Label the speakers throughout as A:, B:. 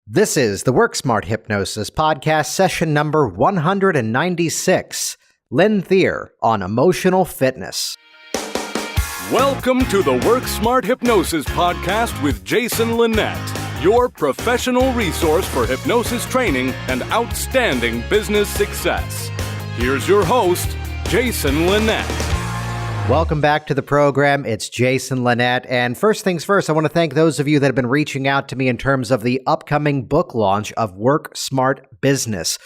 A: This is the Work Smart Hypnosis podcast, session number 196. Lynn Thier on emotional fitness.
B: Welcome to the Work Smart Hypnosis podcast with Jason Linett, your professional resource for hypnosis training and outstanding business success. Here's your host, Jason Linett.
A: Welcome back to the program. It's Jason Linett. And first things first, I want to thank those of you that have been reaching out to me in terms of the upcoming book launch of Work Smart Business.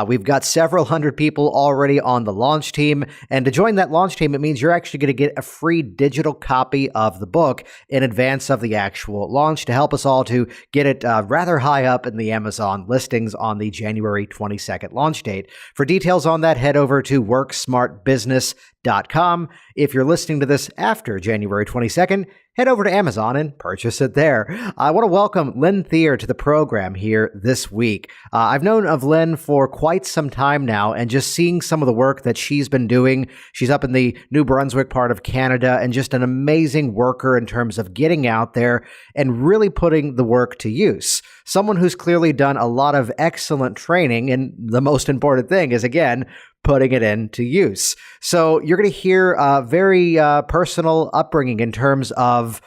A: We've got several hundred people already on the launch team. And to join that launch team, it means you're actually going to get a free digital copy of the book in advance of the actual launch to help us all to get it rather high up in the Amazon listings on the January 22nd launch date. For details on that, head over to worksmartbusiness.com. If you're listening to this after January 22nd, head over to Amazon and purchase it there. I want to welcome Lynn Thier to the program here this week. I've known of Lynn for quite some time now, and just seeing some of the work that she's been doing. She's up in the New Brunswick part of Canada and just an amazing worker in terms of getting out there and really putting the work to use. Someone who's clearly done a lot of excellent training, and the most important thing is, again, putting it into use. So you're going to hear a very personal upbringing in terms of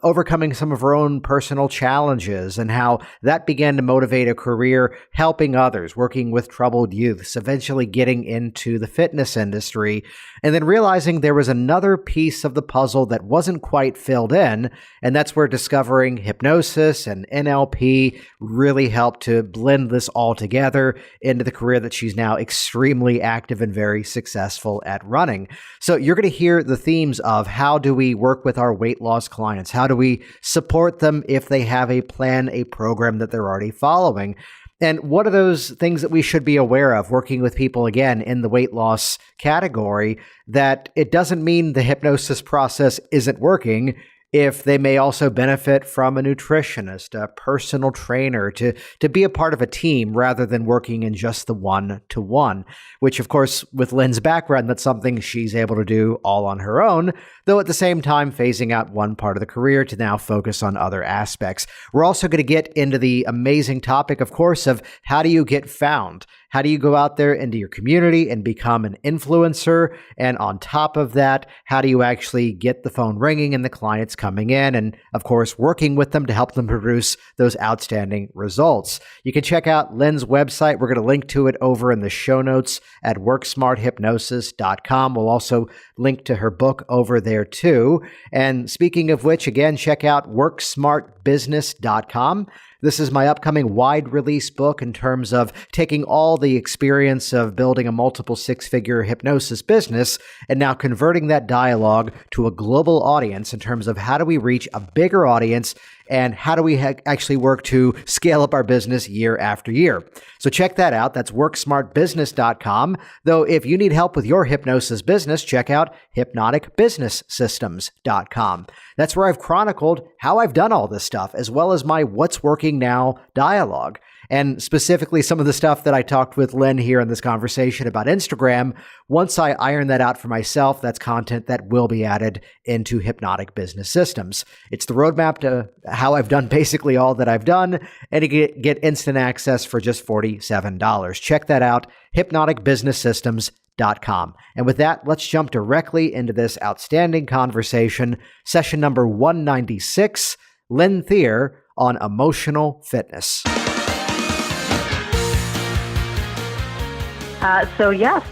A: overcoming some of her own personal challenges and how that began to motivate a career helping others, working with troubled youths, eventually getting into the fitness industry, and then realizing there was another piece of the puzzle that wasn't quite filled in, and that's where discovering hypnosis and NLP really helped to blend this all together into the career that she's now extremely active and very successful at running. So you're going to hear the themes of how do we work with our weight loss clients? How do we support them if they have a plan, a program that they're already following? And what are those things that we should be aware of working with people, again, in the weight loss category, that it doesn't mean the hypnosis process isn't working if they may also benefit from a nutritionist, a personal trainer, to be a part of a team rather than working in just the one-to-one, which, of course, with Lynn's background, that's something she's able to do all on her own, though at the same time phasing out one part of the career to now focus on other aspects. We're also going to get into the amazing topic, of course, of how do you get found? How do you go out there into your community and become an influencer? And on top of that, how do you actually get the phone ringing and the clients coming in? And of course, working with them to help them produce those outstanding results. You can check out Lynn's website. We're going to link to it over in the show notes at worksmarthypnosis.com. We'll also link to her book over there too. And speaking of which, again, check out worksmartbusiness.com. This is my upcoming wide release book in terms of taking all the experience of building a multiple six-figure hypnosis business and now converting that dialogue to a global audience in terms of how do we reach a bigger audience and how do we actually work to scale up our business year after year. So check that out. That's worksmartbusiness.com. Though if you need help with your hypnosis business, check out hypnoticbusinesssystems.com. That's where I've chronicled how I've done all this stuff, as well as my What's Working Now dialogue. And specifically some of the stuff that I talked with Lynn here in this conversation about Instagram, once I iron that out for myself, that's content that will be added into Hypnotic Business Systems. It's the roadmap to how I've done basically all that I've done, and you get instant access for just $47. Check that out, hypnoticbusinesssystems.com. And with that, let's jump directly into this outstanding conversation, session number 196, Lynn Thier on emotional fitness.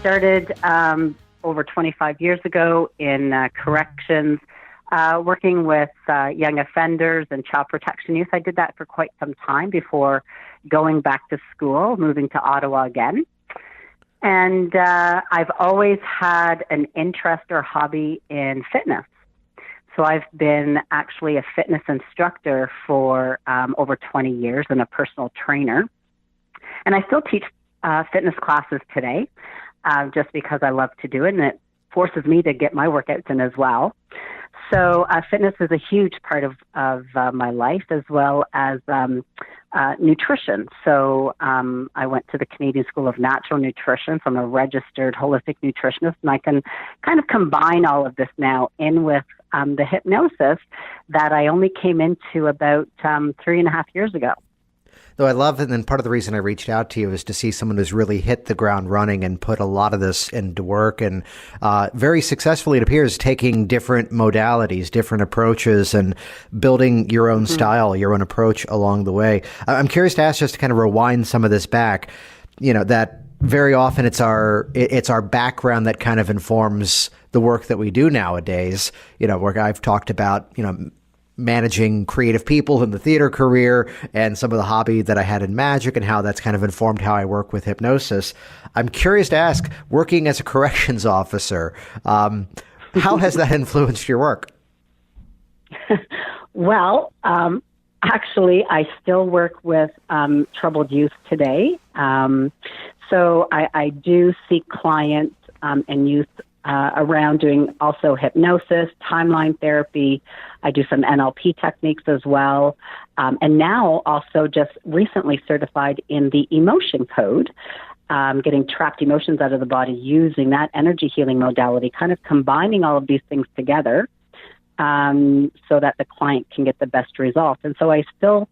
C: Started over 25 years ago in corrections, working with young offenders and child protection youth. I did that for quite some time before going back to school, moving to Ottawa again. And I've always had an interest or hobby in fitness. So I've been actually a fitness instructor for over 20 years and a personal trainer. And I still teach fitness classes today, just because I love to do it, and it forces me to get my workouts in as well. So fitness is a huge part of my life, as well as nutrition. So I went to the Canadian School of Natural Nutrition. So I'm a registered holistic nutritionist, and I can kind of combine all of this now in with the hypnosis that I only came into about 3.5 years ago.
A: Though I love it, and part of the reason I reached out to you is to see someone who's really hit the ground running and put a lot of this into work, and very successfully, it appears, taking different modalities, different approaches, and building your own style, your own approach along the way. I'm curious to ask, just to kind of rewind some of this back, that very often it's our background that kind of informs the work that we do nowadays. Where I've talked about, managing creative people in the theater career and some of the hobby that I had in magic and how that's kind of informed how I work with hypnosis. I'm curious to ask, working as a corrections officer, how has that influenced your work?
C: Well, actually, I still work with troubled youth today. So I do see clients and youth around doing also hypnosis, timeline therapy. I do some NLP techniques as well. And now also just recently certified in the emotion code, getting trapped emotions out of the body using that energy healing modality, kind of combining all of these things together so that the client can get the best results. And so I still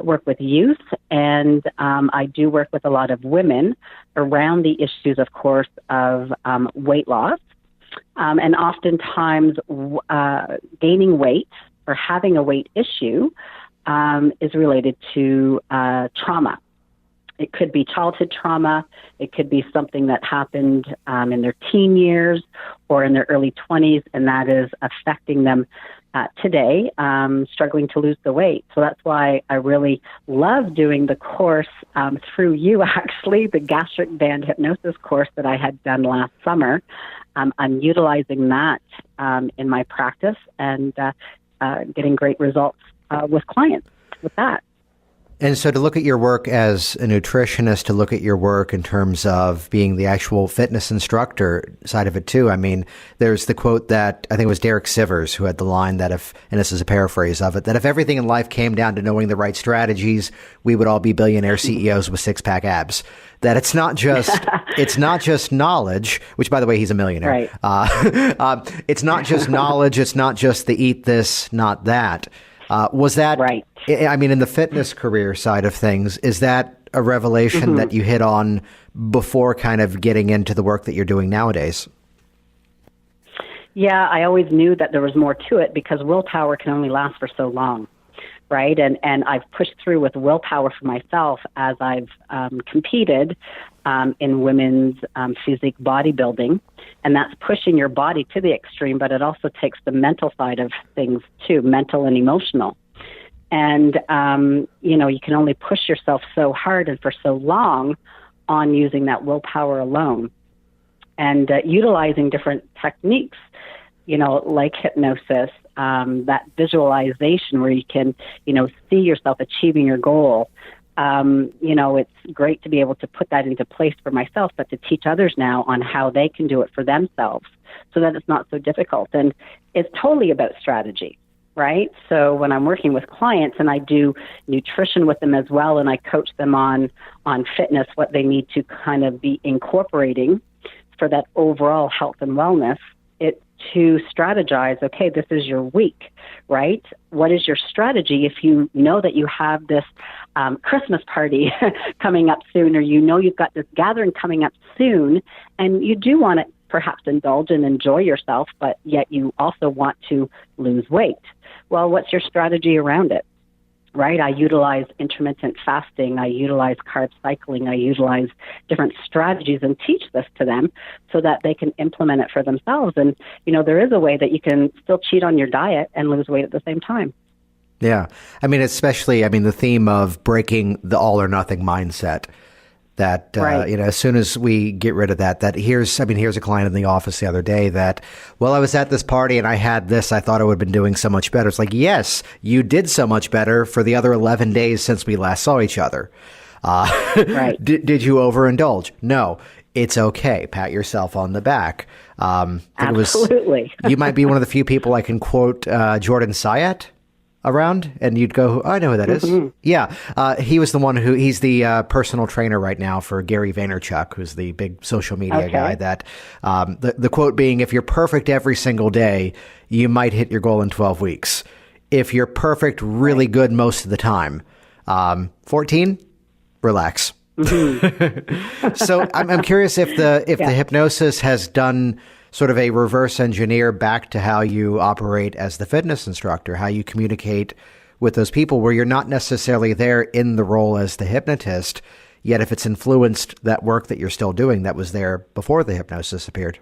C: work with youth, and I do work with a lot of women around the issues, of course, of weight loss. And oftentimes gaining weight or having a weight issue is related to trauma. It could be childhood trauma. It could be something that happened in their teen years or in their early 20s, and that is affecting them today, struggling to lose the weight. So that's why I really love doing the course through you, actually, the gastric band hypnosis course that I had done last summer. I'm utilizing that in my practice and getting great results with clients with that.
A: And so to look at your work as a nutritionist, to look at your work in terms of being the actual fitness instructor side of it too. I mean, there's the quote that I think it was Derek Sivers who had the line that and this is a paraphrase of it, that if everything in life came down to knowing the right strategies, we would all be billionaire CEOs with six-pack abs. That it's not just knowledge, which by the way, he's a millionaire.
C: Right.
A: It's not just knowledge. It's not just the eat this, not that. Was that
C: right?
A: I mean, in the fitness career side of things, is that a revelation that you hit on before kind of getting into the work that you're doing nowadays?
C: Yeah, I always knew that there was more to it because willpower can only last for so long, right? And I've pushed through with willpower for myself as I've competed in women's physique bodybuilding. And that's pushing your body to the extreme, but it also takes the mental side of things too, mental and emotional. And, you can only push yourself so hard and for so long on using that willpower alone. And utilizing different techniques, like hypnosis, that visualization where you can, see yourself achieving your goal. It's great to be able to put that into place for myself, but to teach others now on how they can do it for themselves so that it's not so difficult. And it's totally about strategy, right? So when I'm working with clients and I do nutrition with them as well, and I coach them on fitness, what they need to kind of be incorporating for that overall health and wellness, it's to strategize, okay, this is your week, right? What is your strategy if you know that you have this Christmas party coming up soon, or you've got this gathering coming up soon, and you do want to perhaps indulge and enjoy yourself, but yet you also want to lose weight. Well, what's your strategy around it? Right? I utilize intermittent fasting. I utilize carb cycling. I utilize different strategies and teach this to them so that they can implement it for themselves. And, there is a way that you can still cheat on your diet and lose weight at the same time.
A: Yeah. I mean, especially, the theme of breaking the all or nothing mindset. That,
C: right.
A: As soon as we get rid of that here's a client in the office the other day that, well, I was at this party and I had this, I thought I would have been doing so much better. It's like, yes, you did so much better for the other 11 days since we last saw each other.
C: Right.
A: Did you overindulge? No, it's okay. Pat yourself on the back.
C: Absolutely.
A: You might be one of the few people I can quote Jordan Syatt around, and you'd go, oh, I know who that is. Yeah. He was the one he's the personal trainer right now for Gary Vaynerchuk, who's the big social media guy that, the quote being, if you're perfect every single day, you might hit your goal in 12 weeks. If you're perfect, really good most of the time, 14, relax.
C: Mm-hmm.
A: So I'm curious if the hypnosis has done sort of a reverse engineer back to how you operate as the fitness instructor, how you communicate with those people where you're not necessarily there in the role as the hypnotist, yet if it's influenced that work that you're still doing that was there before the hypnosis appeared.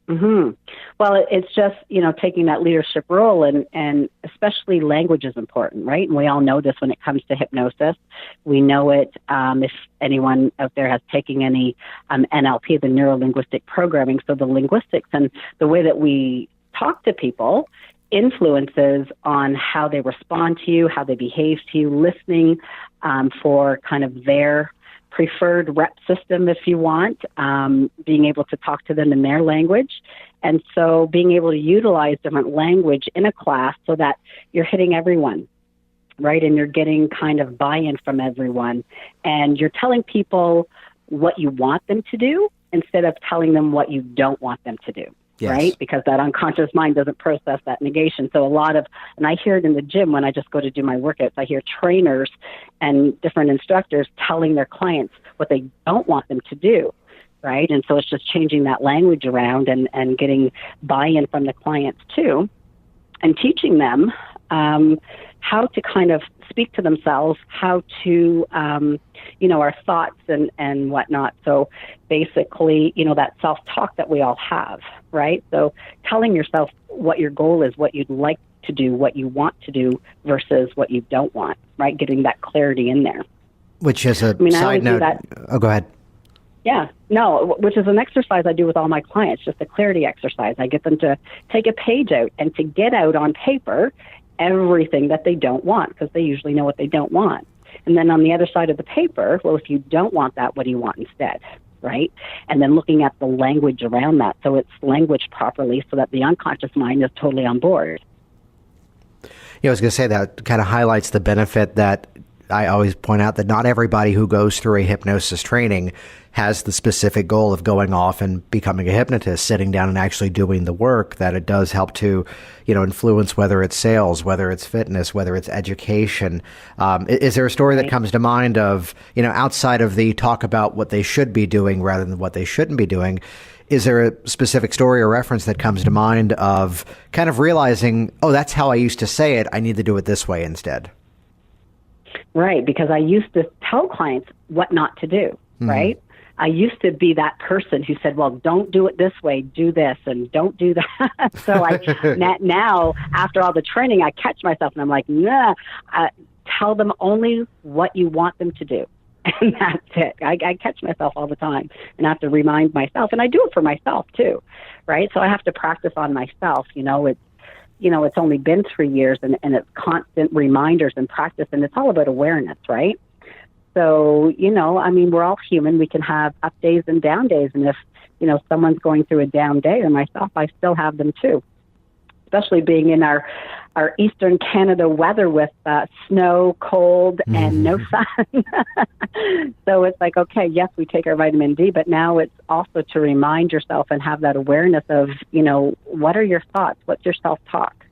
C: Mm-hmm. Well, it's just, taking that leadership role, and especially language is important, right? And we all know this when it comes to hypnosis. We know it if anyone out there has taken any NLP, the neuro-linguistic programming. So the linguistics and the way that we talk to people influences on how they respond to you, how they behave to you, listening for kind of their preferred rep system, if you want, being able to talk to them in their language. And so being able to utilize different language in a class so that you're hitting everyone, right? And you're getting kind of buy-in from everyone. And you're telling people what you want them to do instead of telling them what you don't want them to do. Yes. Right? Because that unconscious mind doesn't process that negation. So and I hear it in the gym when I just go to do my workouts, I hear trainers and different instructors telling their clients what they don't want them to do, right? And so it's just changing that language around and getting buy-in from the clients too, and teaching them how to kind of speak to themselves, how to, our thoughts and whatnot. So basically, that self-talk that we all have, right? So telling yourself what your goal is, what you'd like to do, what you want to do versus what you don't want, right? Getting that clarity in there.
A: Which is a side note. Oh, go ahead.
C: Yeah, no, which is an exercise I do with all my clients, just a clarity exercise. I get them to take a page out and to get out on paper everything that they don't want, because they usually know what they don't want. And then on the other side of the paper, well, if you don't want that, what do you want instead, right? And then looking at the language around that, so it's language properly so that the unconscious mind is totally on board.
A: I was going to say that kind of highlights the benefit that I always point out, that not everybody who goes through a hypnosis training has the specific goal of going off and becoming a hypnotist, sitting down and actually doing the work. That it does help to, influence whether it's sales, whether it's fitness, whether it's education. Is there a story that comes to mind of, outside of the talk about what they should be doing rather than what they shouldn't be doing? Is there a specific story or reference that comes to mind of kind of realizing, oh, that's how I used to say it, I need to do it this way instead?
C: Right, because I used to tell clients what not to do, right? I used to be that person who said, well, don't do it this way, do this, and don't do that. So now, after all the training, I catch myself and I'm like, nah, tell them only what you want them to do. And that's it. I catch myself all the time and I have to remind myself, and I do it for myself too, right? So I have to practice on myself. It's only been 3 years and it's constant reminders and practice, and it's all about awareness, right? So, we're all human. We can have up days and down days. And if, someone's going through a down day, or myself, I still have them too, especially being in our Eastern Canada weather with snow, cold, and no sun. So it's like, okay, yes, we take our vitamin D, but now it's also to remind yourself and have that awareness of, what are your thoughts? What's your self-talk,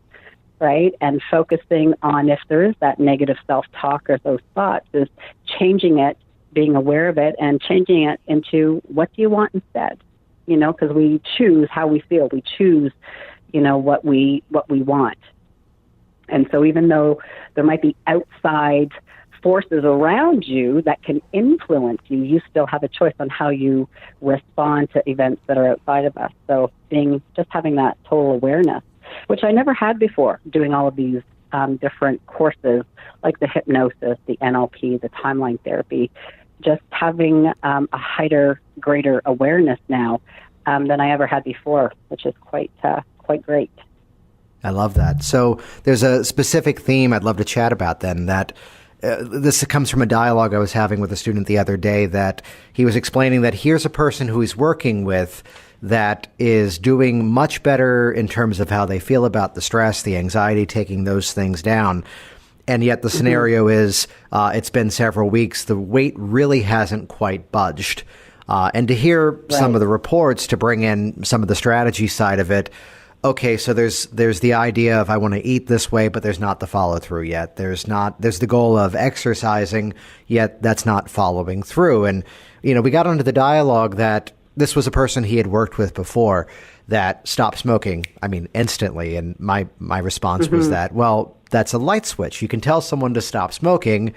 C: right? And focusing on if there is that negative self-talk or those thoughts, is changing it, being aware of it, and changing it into what do you want instead? Because we choose how we feel. We choose, what we want. And so even though there might be outside forces around you that can influence you, you still have a choice on how you respond to events that are outside of us. So having that total awareness, which I never had before, doing all of these different courses like the hypnosis, the NLP, the timeline therapy, just having a greater awareness now than I ever had before, which is quite great.
A: I love that. So there's a specific theme I'd love to chat about then, that this comes from a dialogue I was having with a student the other day, that he was explaining that here's a person who he's working with that is doing much better in terms of how they feel about the stress, the anxiety, taking those things down. And yet the scenario is it's been several weeks. The weight really hasn't quite budged. And to hear some of the reports, to bring in some of the strategy side of it, okay, so there's the idea of I want to eat this way, but there's not the follow through yet. There's the goal of exercising, yet that's not following through. And, we got onto the dialogue that this was a person he had worked with before that stopped smoking, instantly. And my response was that, well, that's a light switch. You can tell someone to stop smoking,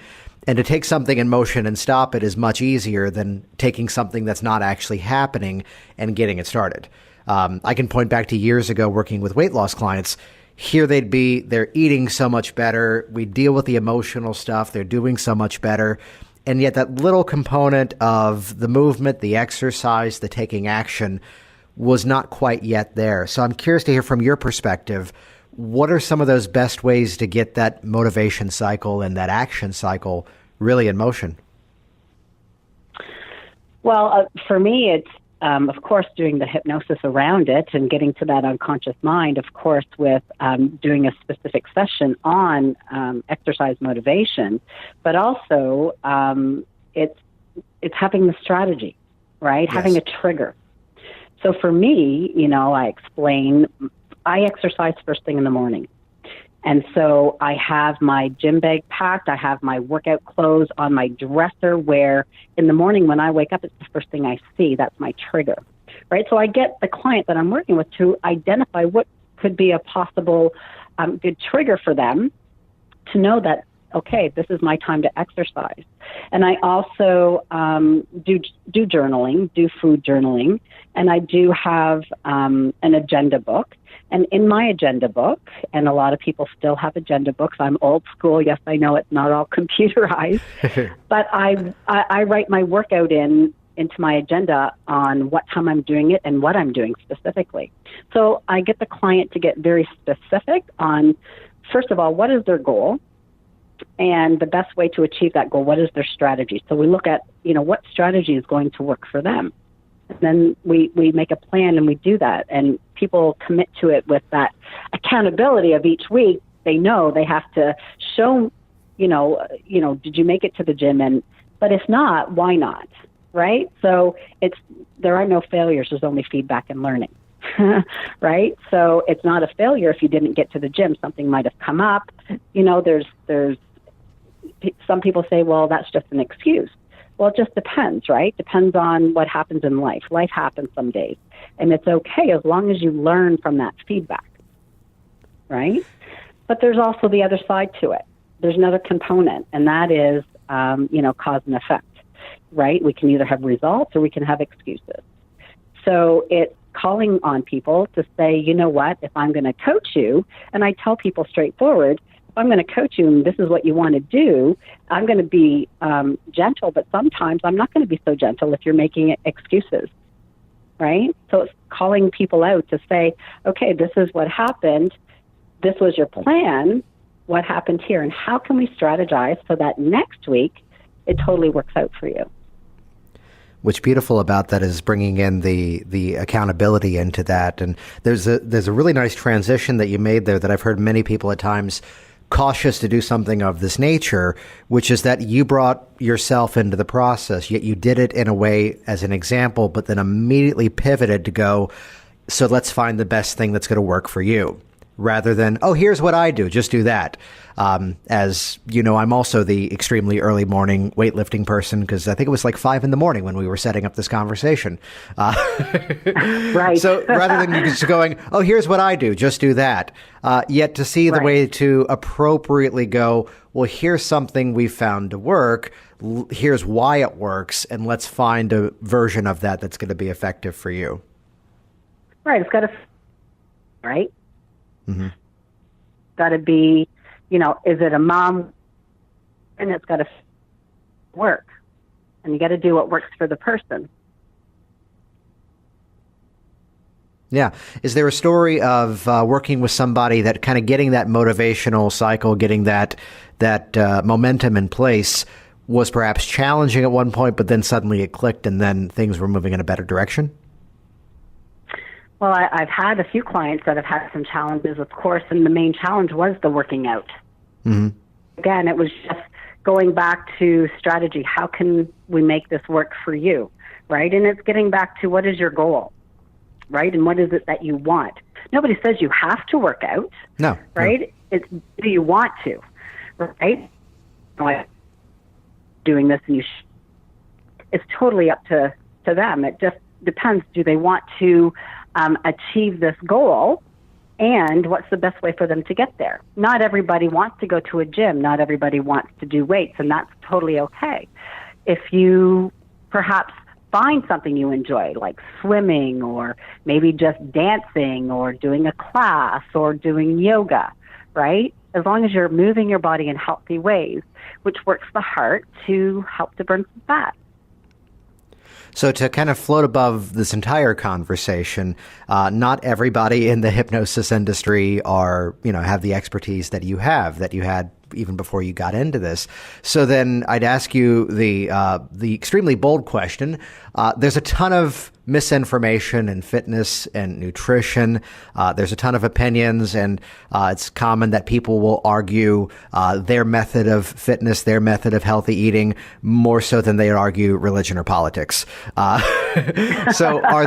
A: and to take something in motion and stop it is much easier than taking something that's not actually happening and getting it started. I can point back to years ago working with weight loss clients. Here they're eating so much better. We deal with the emotional stuff. They're doing so much better. And yet that little component of the movement, the exercise, the taking action was not quite yet there. So I'm curious to hear from your perspective, what are some of those best ways to get that motivation cycle and that action cycle really in motion?
C: Well, for me, it's, of course, doing the hypnosis around it and getting to that unconscious mind, of course, with doing a specific session on exercise motivation, but also it's having the strategy, right? Yes. Having a trigger. So for me, I explain, I exercise first thing in the morning. And so I have my gym bag packed. I have my workout clothes on my dresser where in the morning when I wake up, it's the first thing I see. That's my trigger, right? So I get the client that I'm working with to identify what could be a possible good trigger for them to know that, okay, this is my time to exercise. And I also do journaling, do food journaling, and I do have an agenda book. And in my agenda book, and a lot of people still have agenda books. I'm old school. Yes, I know it's not all computerized, but I write my workout into my agenda on what time I'm doing it and what I'm doing specifically. So I get the client to get very specific on, first of all, what is their goal? And the best way to achieve that goal, what is their strategy? So we look at, what strategy is going to work for them. And then we make a plan and we do that. And people commit to it with that accountability of each week. They know they have to show, did you make it to the gym? But if not, why not? Right? So there are no failures. There's only feedback and learning. Right? So it's not a failure if you didn't get to the gym. Something might have come up. There's some people say, well, that's just an excuse. Well, it just depends, right? Depends on what happens in life. Life happens some days. And it's okay as long as you learn from that feedback, right? But there's also the other side to it. There's another component, and that is, cause and effect, right? We can either have results or we can have excuses. So it's calling on people to say, you know what, if I'm going to coach you, and I tell people straightforward, if I'm going to coach you and this is what you want to do, I'm going to be gentle, but sometimes I'm not going to be so gentle if you're making excuses, right? So it's calling people out to say, okay, this is what happened. This was your plan. What happened here? And how can we strategize so that next week it totally works out for you?
A: What's beautiful about that is bringing in the accountability into that. And there's a really nice transition that you made there that I've heard many people at times cautious to do something of this nature, which is that you brought yourself into the process, yet you did it in a way as an example, but then immediately pivoted to go, so let's find the best thing that's going to work for you. Rather than, oh, here's what I do, just do that. As you know, I'm also the extremely early morning weightlifting person because I think it was like 5 a.m. when we were setting up this conversation.
C: Right.
A: So rather than just going, oh, here's what I do, just do that. Yet to see the way to appropriately go, well, here's something we found to work. Here's why it works. And let's find a version of that that's going to be effective for you.
C: Right. It's got to, right?
A: Mm-hmm.
C: Got to be, is it a mom? And it's got to work. And you got to do what works for the person.
A: Yeah. Is there a story of working with somebody that kind of getting that motivational cycle, getting that momentum in place was perhaps challenging at one point, but then suddenly it clicked and then things were moving in a better direction?
C: Well, I've had a few clients that have had some challenges, of course, and the main challenge was the working out.
A: Mm-hmm.
C: Again, it was just going back to strategy. How can we make this work for you, right? And it's getting back to what is your goal, right? And what is it that you want? Nobody says you have to work out.
A: No.
C: Right?
A: No.
C: It's, do you want to? Right? Like doing this, and it's totally up to them. It just depends. Do they want to achieve this goal? And what's the best way for them to get there? Not everybody wants to go to a gym. Not everybody wants to do weights, and that's totally okay. If you perhaps find something you enjoy, like swimming or maybe just dancing or doing a class or doing yoga, right? As long as you're moving your body in healthy ways, which works the heart to help to burn some fat.
A: So to kind of float above this entire conversation, not everybody in the hypnosis industry have the expertise that you had even before you got into this. So then I'd ask you the extremely bold question. There's a ton of misinformation in fitness and nutrition. There's a ton of opinions, and it's common that people will argue their method of fitness, their method of healthy eating, more so than they argue religion or politics. So are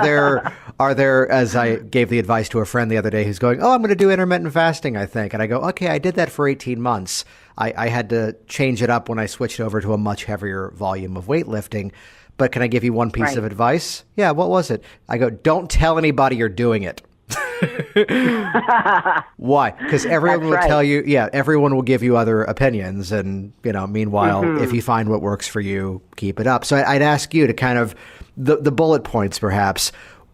A: there, as I gave the advice to a friend the other day who's going, I'm going to do intermittent fasting, I think. And I go, okay, I did that for 18 months. I had to change it up when I switched over to a much heavier volume of weightlifting. But can I give you one piece of advice? Yeah, what was it? I go, don't tell anybody you're doing it. Why? Because everyone will tell you, everyone will give you other opinions. And, meanwhile, if you find what works for you, keep it up. So I'd ask you to kind of, the bullet points perhaps,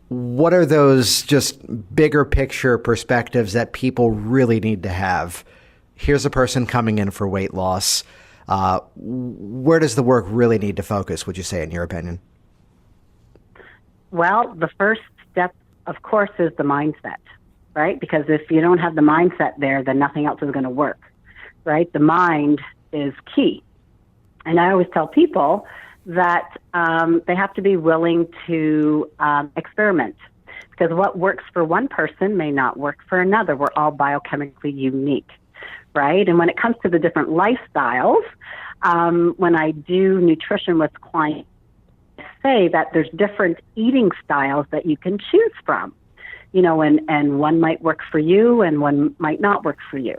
A: what are those just bigger picture perspectives that people really need to have? Here's a person coming in for weight loss. Where does the work really need to focus, would you say, in your opinion?
C: Well, the first step, of course, is the mindset, right? Because if you don't have the mindset there, then nothing else is going to work, right? The mind is key. And I always tell people that they have to be willing to experiment, because what works for one person may not work for another. We're all biochemically unique. Right? And when it comes to the different lifestyles, when I do nutrition with clients, I say that there's different eating styles that you can choose from, and one might work for you and one might not work for you.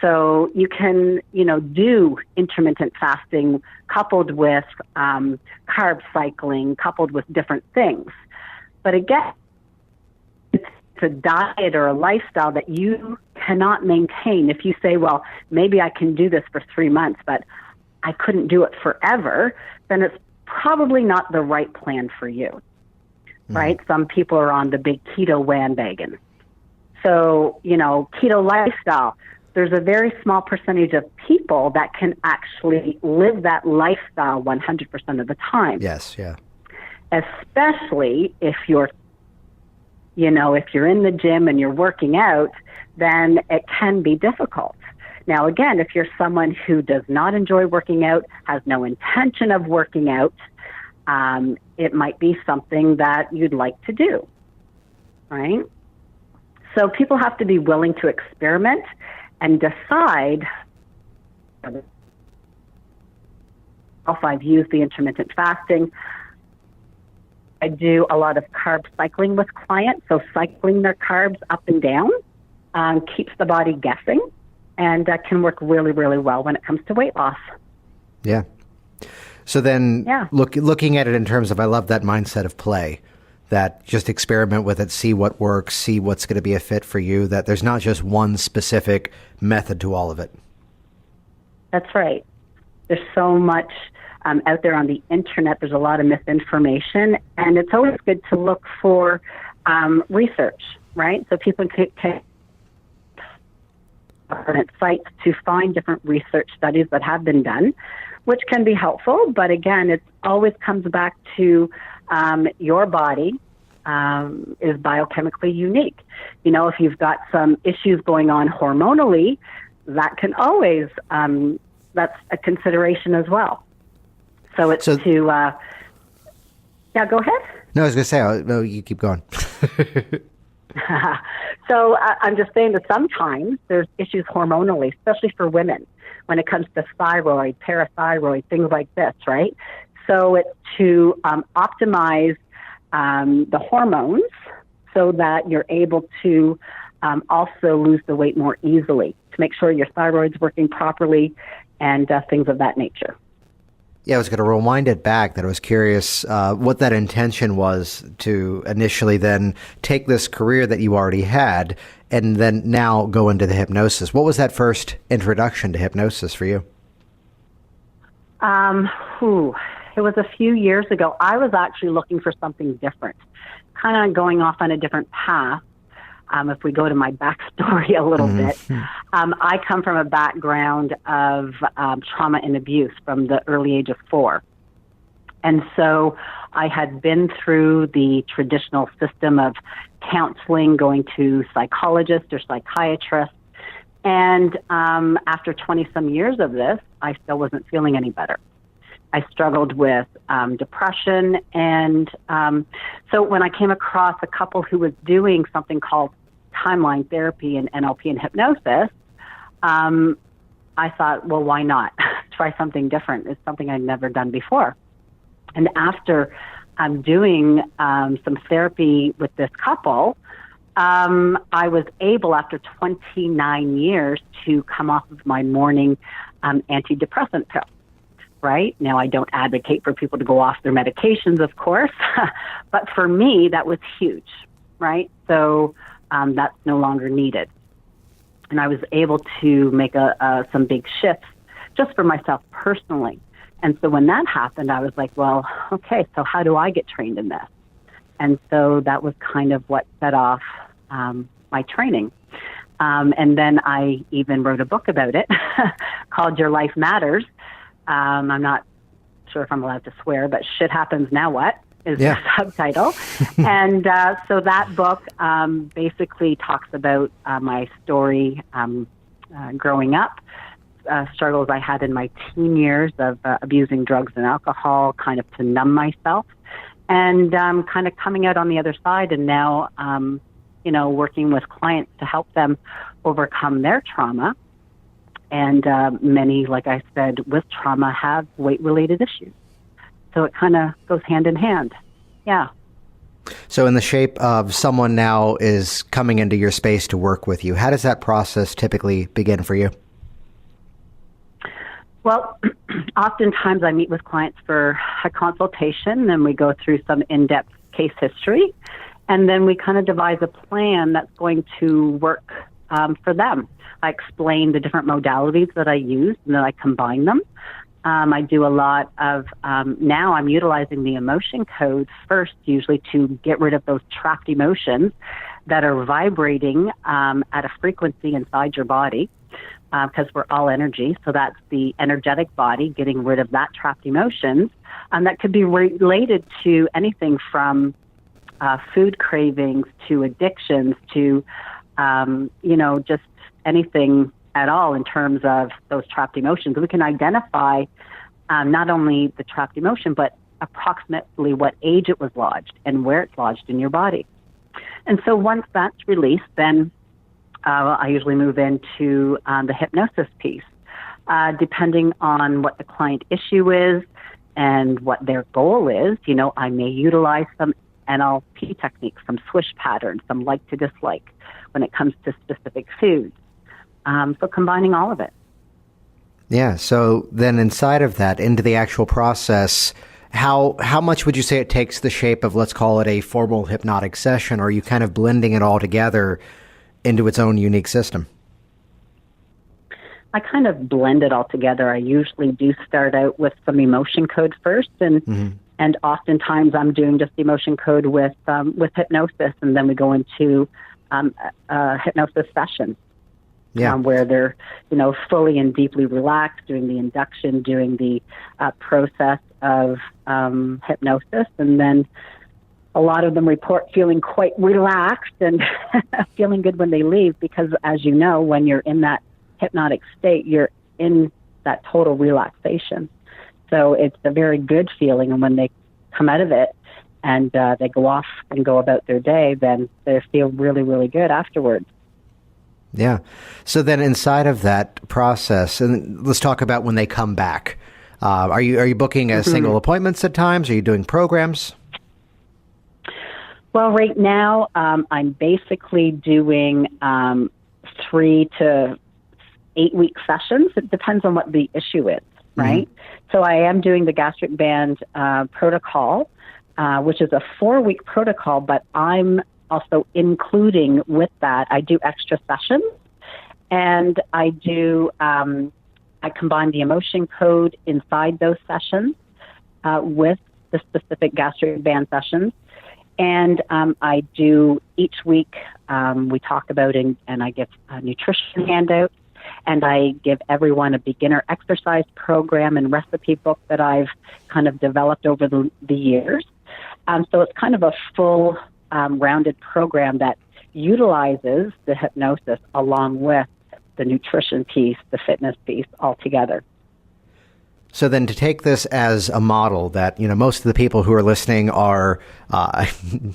C: So you can, do intermittent fasting coupled with carb cycling, coupled with different things. But again, it's a diet or a lifestyle that you cannot maintain. If you say, well, maybe I can do this for 3 months, but I couldn't do it forever, then it's probably not the right plan for you, right? Some people are on the big keto bandwagon. So, keto lifestyle, there's a very small percentage of people that can actually live that lifestyle 100% of the time.
A: Yes, yeah.
C: Especially if you're in the gym and you're working out, then it can be difficult. Now, again, if you're someone who does not enjoy working out, has no intention of working out, it might be something that you'd like to do, right? So people have to be willing to experiment and decide. I've used the intermittent fasting. I do a lot of carb cycling with clients, so cycling their carbs up and down keeps the body guessing, and can work really, really well when it comes to weight loss.
A: Yeah. So then looking at it in terms of, I love that mindset of play, that just experiment with it, see what works, see what's going to be a fit for you, that there's not just one specific method to all of it.
C: That's right. There's so much out there on the internet. There's a lot of misinformation, and it's always good to look for research, right? So people can sites to find different research studies that have been done, which can be helpful. But again, it always comes back to your body is biochemically unique. If you've got some issues going on hormonally, that can always, that's a consideration as well. So it's go ahead.
A: No, I was going to say, no, you keep going.
C: So I'm just saying that sometimes there's issues hormonally, especially for women, when it comes to thyroid, parathyroid, things like this, right? So it's to optimize the hormones so that you're able to also lose the weight more easily, to make sure your thyroid's working properly and things of that nature.
A: Yeah, I was going to rewind it back that I was curious what that intention was to initially then take this career that you already had and then now go into the hypnosis. What was that first introduction to hypnosis for you?
C: It was a few years ago. I was actually looking for something different, kind of going off on a different path. If we go to my backstory a little bit, I come from a background of trauma and abuse from the early age of 4. And so I had been through the traditional system of counseling, going to psychologists or psychiatrists. And after 20-some years of this, I still wasn't feeling any better. I struggled with depression. And so when I came across a couple who was doing something called timeline therapy and NLP and hypnosis, I thought, well, why not try something different? It's something I'd never done before. And after doing some therapy with this couple, I was able, after 29 years, to come off of my morning antidepressant pill. Right? Now, I don't advocate for people to go off their medications, of course, but for me, that was huge, right? So that's no longer needed. And I was able to make some big shifts just for myself personally. And so when that happened, I was like, well, okay, so how do I get trained in this? And so that was kind of what set off my training. And then I even wrote a book about it called Your Life Matters. I'm not sure if I'm allowed to swear, but Shit Happens Now What is the subtitle. And so that book basically talks about my story growing up, struggles I had in my teen years of abusing drugs and alcohol, kind of to numb myself, and kind of coming out on the other side, and now, working with clients to help them overcome their trauma. And many, like I said, with trauma have weight-related issues. So it kind of goes hand in hand. Yeah.
A: So in the shape of someone now is coming into your space to work with you, how does that process typically begin for you?
C: Well, oftentimes I meet with clients for a consultation, and we go through some in-depth case history, and then we kind of devise a plan that's going to work for them. I explain the different modalities that I use, and then I combine them. I do a lot of, now I'm utilizing the emotion codes first, usually to get rid of those trapped emotions that are vibrating at a frequency inside your body, because we're all energy. So that's the energetic body, getting rid of that trapped emotions. And that could be related to anything from food cravings to addictions to, just anything at all in terms of those trapped emotions. We can identify not only the trapped emotion, but approximately what age it was lodged and where it's lodged in your body. And so once that's released, then I usually move into the hypnosis piece. Depending on what the client issue is and what their goal is, I may utilize some NLP techniques, some swish patterns, some like to dislike when it comes to specific foods. So combining all of it.
A: Yeah. So then inside of that, into the actual process, how much would you say it takes the shape of, let's call it a formal hypnotic session, or are you kind of blending it all together into its own unique system?
C: I kind of blend it all together. I usually do start out with some emotion code first, and oftentimes I'm doing just the emotion code with hypnosis, and then we go into hypnosis sessions. Where they're, fully and deeply relaxed, doing the induction, doing the process of hypnosis. And then a lot of them report feeling quite relaxed and feeling good when they leave, because as you know, when you're in that hypnotic state, you're in that total relaxation. So it's a very good feeling. And when they come out of it and they go off and go about their day, then they feel really, really good afterwards.
A: Yeah. So then inside of that process, and let's talk about when they come back. Are you booking single appointments at times? Are you doing programs?
C: Well, right now, I'm basically doing 3 to 8 week sessions. It depends on what the issue is, right? So I am doing the gastric band protocol, which is a 4-week protocol, but I'm also including with that, I do extra sessions, and I do, I combine the emotion code inside those sessions with the specific gastric band sessions. And I do each week, we talk about and I give nutrition handouts, and I give everyone a beginner exercise program and recipe book that I've kind of developed over the years. So it's kind of a full rounded program that utilizes the hypnosis along with the nutrition piece, the fitness piece all together.
A: So then to take this as a model that, most of the people who are listening are, I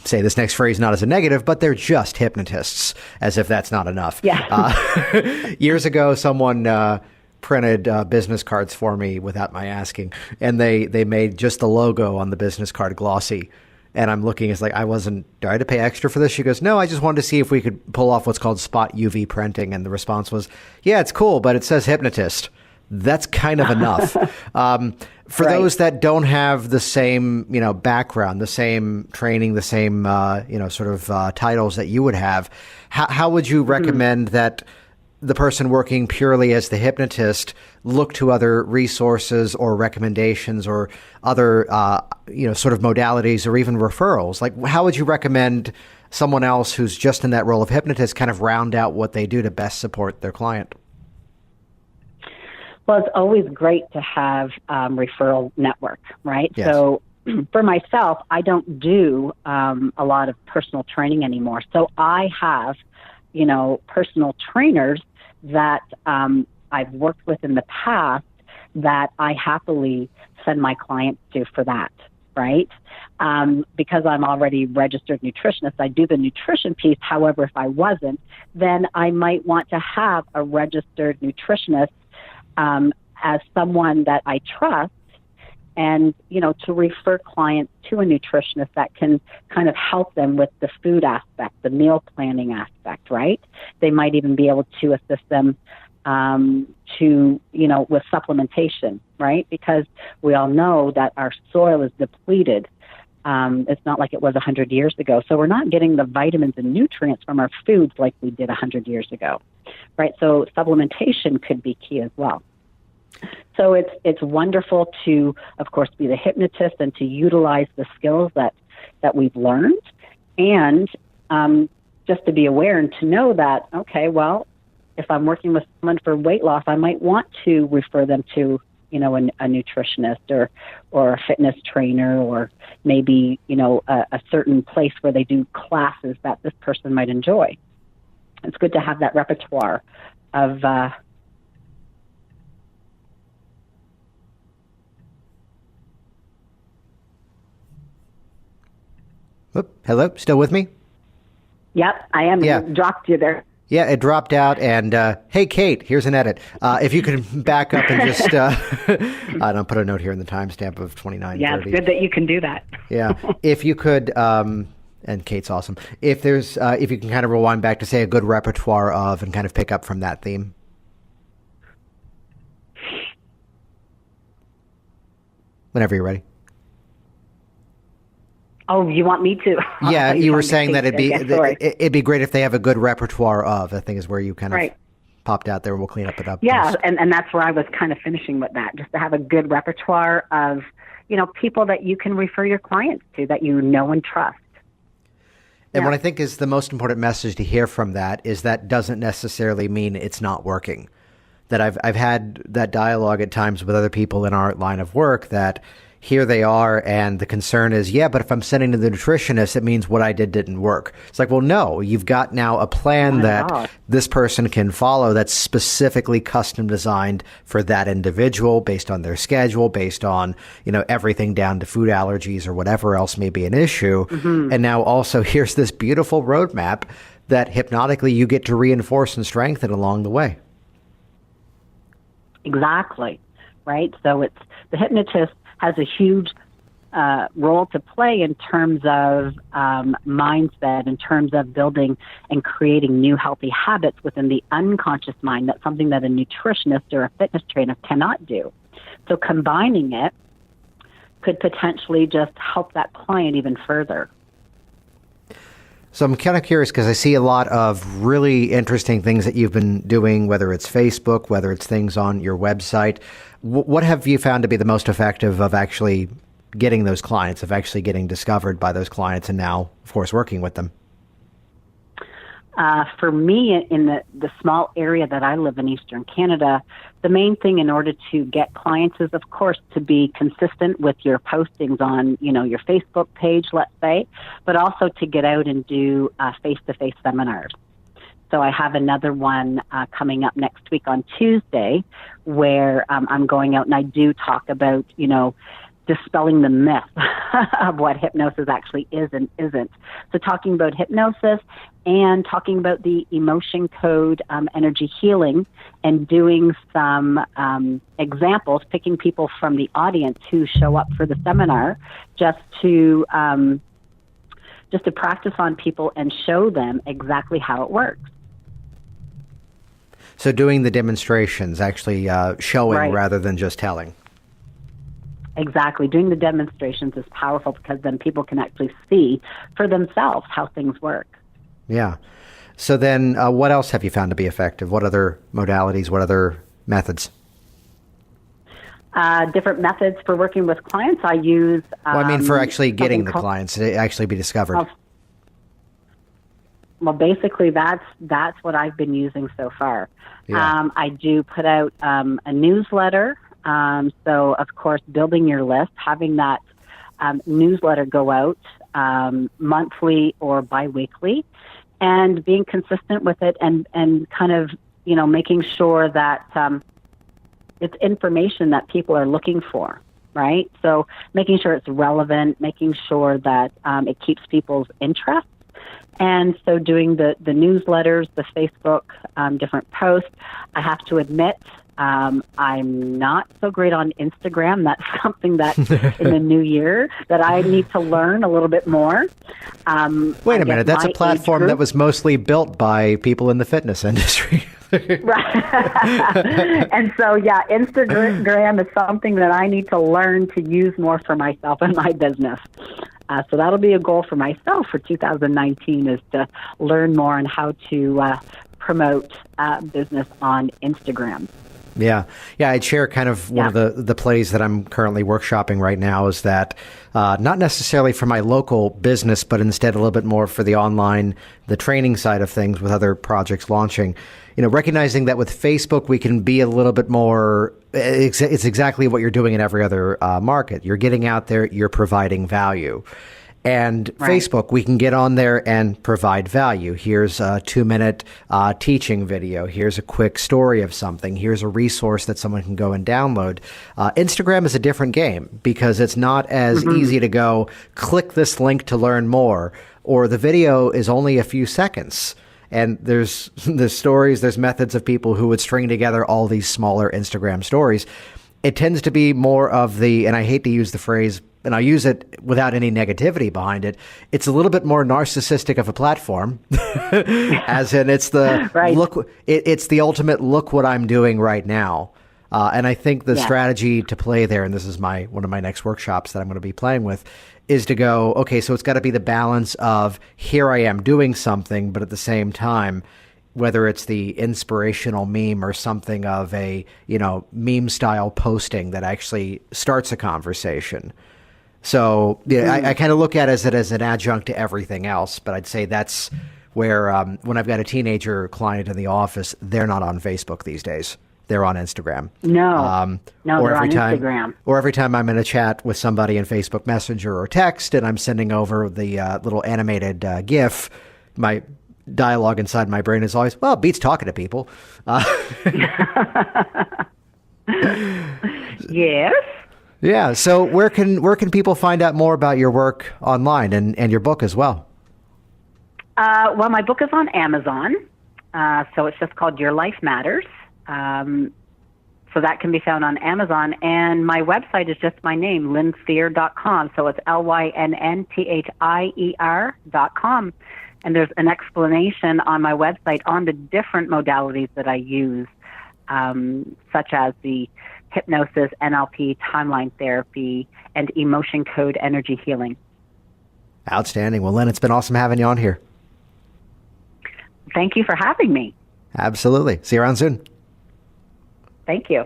A: say this next phrase not as a negative, but they're just hypnotists, as if that's not enough.
C: Yeah.
A: Years ago, someone printed business cards for me without my asking, and they made just the logo on the business card glossy. And I'm looking, it's like, do I have to pay extra for this? She goes, no, I just wanted to see if we could pull off what's called spot UV printing. And the response was, yeah, it's cool, but it says hypnotist. That's kind of enough. For
C: right.
A: those that don't have the same, background, the same training, the same, titles that you would have, how would you recommend that the person working purely as the hypnotist look to other resources or recommendations or other, modalities or even referrals? Like, how would you recommend someone else who's just in that role of hypnotist kind of round out what they do to best support their client?
C: Well, it's always great to have referral network, right?
A: Yes.
C: So for myself, I don't do a lot of personal training anymore. So I have, personal trainers that I've worked with in the past that I happily send my clients to for that, right? Because I'm already registered nutritionist, I do the nutrition piece. However, if I wasn't, then I might want to have a registered nutritionist as someone that I trust, and, to refer clients to a nutritionist that can kind of help them with the food aspect, the meal planning aspect, right? They might even be able to assist them with supplementation, right? Because we all know that our soil is depleted. It's not like it was 100 years ago. So we're not getting the vitamins and nutrients from our foods like we did 100 years ago, right? So supplementation could be key as well. So it's wonderful to, of course, be the hypnotist and to utilize the skills that we've learned, and just to be aware and to know that, okay, well, if I'm working with someone for weight loss, I might want to refer them to, a nutritionist or a fitness trainer, or maybe, a certain place where they do classes that this person might enjoy. It's good to have that repertoire of
A: Hello, still with me?
C: Yep, I am.
A: Yeah.
C: Dropped you there.
A: Yeah, it dropped out. And hey, Kate, here's an edit. If you could back up and just, I'll put a note here in the timestamp of 29:30.
C: Yeah, it's good that you can do that.
A: Yeah, if you could, and Kate's awesome. If you can kind of rewind back to say a good repertoire of, and kind of pick up from that theme. Whenever you're ready.
C: Oh, you want me to?
A: Yeah, you were saying that it'd be great if they have a good repertoire of, I think is where you kind of popped out there. We'll clean up it up.
C: Yeah, and that's where I was kind of finishing with that, just to have a good repertoire of, people that you can refer your clients to, that you know and trust.
A: And what I think is the most important message to hear from that is that doesn't necessarily mean it's not working. That I've had that dialogue at times with other people in our line of work that here they are, and the concern is, but if I'm sending to the nutritionist, it means what I did didn't work. It's like, well, no, you've got now a plan that this person can follow that's specifically custom designed for that individual based on their schedule, based on, everything down to food allergies or whatever else may be an issue. Mm-hmm. And now also here's this beautiful roadmap that hypnotically you get to reinforce and strengthen along the way.
C: Exactly. Right. So it's the hypnotist has a huge role to play in terms of mindset, in terms of building and creating new healthy habits within the unconscious mind. That's something that a nutritionist or a fitness trainer cannot do. So combining it could potentially just help that client even further.
A: So I'm kind of curious because I see a lot of really interesting things that you've been doing, whether it's Facebook, whether it's things on your website. What have you found to be the most effective of actually getting those clients, of actually getting discovered by those clients and now, of course, working with them?
C: For me, in the small area that I live in, Eastern Canada, the main thing in order to get clients is, of course, to be consistent with your postings on, your Facebook page, let's say, but also to get out and do face-to-face seminars. So I have another one coming up next week on Tuesday where I'm going out and I do talk about, dispelling the myth of what hypnosis actually is and isn't. So talking about hypnosis and talking about the emotion code, energy healing, and doing some examples, picking people from the audience who show up for the seminar just to practice on people and show them exactly how it works.
A: So doing the demonstrations, actually showing
C: Right.
A: rather than just telling.
C: Exactly. Doing the demonstrations is powerful because then people can actually see for themselves how things work.
A: Yeah. So then what else have you found to be effective? What other modalities, what other methods?
C: Different methods for working with clients. I use...
A: for actually getting the clients to actually be discovered.
C: Well, basically, that's what I've been using so far.
A: Yeah.
C: I do put out a newsletter. So, of course, building your list, having that newsletter go out monthly or biweekly, and being consistent with it and kind of, making sure that it's information that people are looking for, right? So making sure it's relevant, making sure that it keeps people's interest. And so doing the newsletters, the Facebook, different posts, I have to admit, I'm not so great on Instagram. That's something that in the new year that I need to learn a little bit more.
A: Wait a minute. That's a platform that was mostly built by people in the fitness industry.
C: Right. And so, Instagram is something that I need to learn to use more for myself and my business. So that'll be a goal for myself for 2019 is to learn more on how to promote business on Instagram.
A: Yeah. I'd share kind of one of the plays that I'm currently workshopping right now is that not necessarily for my local business, but instead a little bit more for the online, the training side of things with other projects launching. Recognizing that with Facebook, we can be a little bit more, it's exactly what you're doing in every other market. You're getting out there, you're providing value. And
C: Right.
A: Facebook, we can get on there and provide value. Here's a 2-minute teaching video. Here's a quick story of something. Here's a resource that someone can go and download. Instagram is a different game because it's not as easy to go, click this link to learn more, or the video is only a few seconds. And there's stories, there's methods of people who would string together all these smaller Instagram stories. It tends to be more of and I hate to use the phrase, and I use it without any negativity behind it, it's a little bit more narcissistic of a platform, as in it's the
C: Right.
A: it's the ultimate look what I'm doing right now. And I think the strategy to play there, and this is one of my next workshops that I'm going to be playing with, is to go, okay, so it's got to be the balance of here I am doing something, but at the same time, whether it's the inspirational meme or something of a, meme style posting that actually starts a conversation. So I kind of look at it as an adjunct to everything else, but I'd say that's where when I've got a teenager client in the office, they're not on Facebook these days. They're on Instagram.
C: No, they're on Instagram.
A: Or every time I'm in a chat with somebody in Facebook Messenger or text and I'm sending over the little animated GIF, my dialogue inside my brain is always, well, it beats talking to people.
C: Yes.
A: Yeah. So where can people find out more about your work online and your book as well?
C: Well, my book is on Amazon. So it's just called Your Life Matters. So that can be found on Amazon. And my website is just my name, lynnthier.com. So it's LYNNTHIER.com. And there's an explanation on my website on the different modalities that I use, such as the hypnosis, NLP, timeline therapy, and emotion code energy healing.
A: Outstanding. Well, Lynn, it's been awesome having you on here.
C: Thank you for having me.
A: Absolutely. See you around soon.
C: Thank you.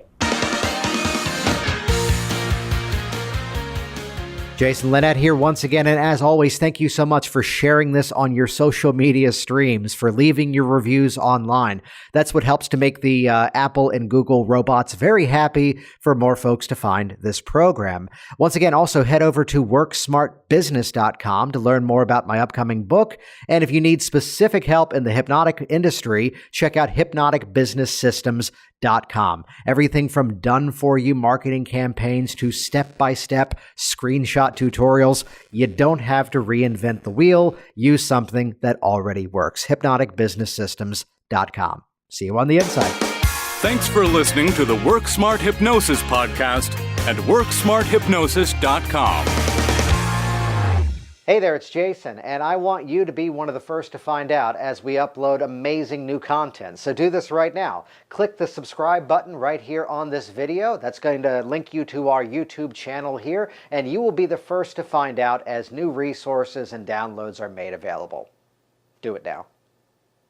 A: Jason Linett here once again, and as always, thank you so much for sharing this on your social media streams, for leaving your reviews online. That's what helps to make the Apple and Google robots very happy for more folks to find this program. Once again, also head over to worksmartbusiness.com to learn more about my upcoming book. And if you need specific help in the hypnotic industry, check out hypnoticbusinesssystems.com. Everything from done-for-you marketing campaigns to step-by-step screenshot tutorials. You don't have to reinvent the wheel. Use something that already works. hypnoticbusinesssystems.com. See you on the inside.
B: Thanks for listening to the Work Smart Hypnosis podcast at worksmarthypnosis.com.
A: Hey there, it's Jason, and I want you to be one of the first to find out as we upload amazing new content. So do this right now. Click the subscribe button right here on this video. That's going to link you to our YouTube channel here, and you will be the first to find out as new resources and downloads are made available. Do it now.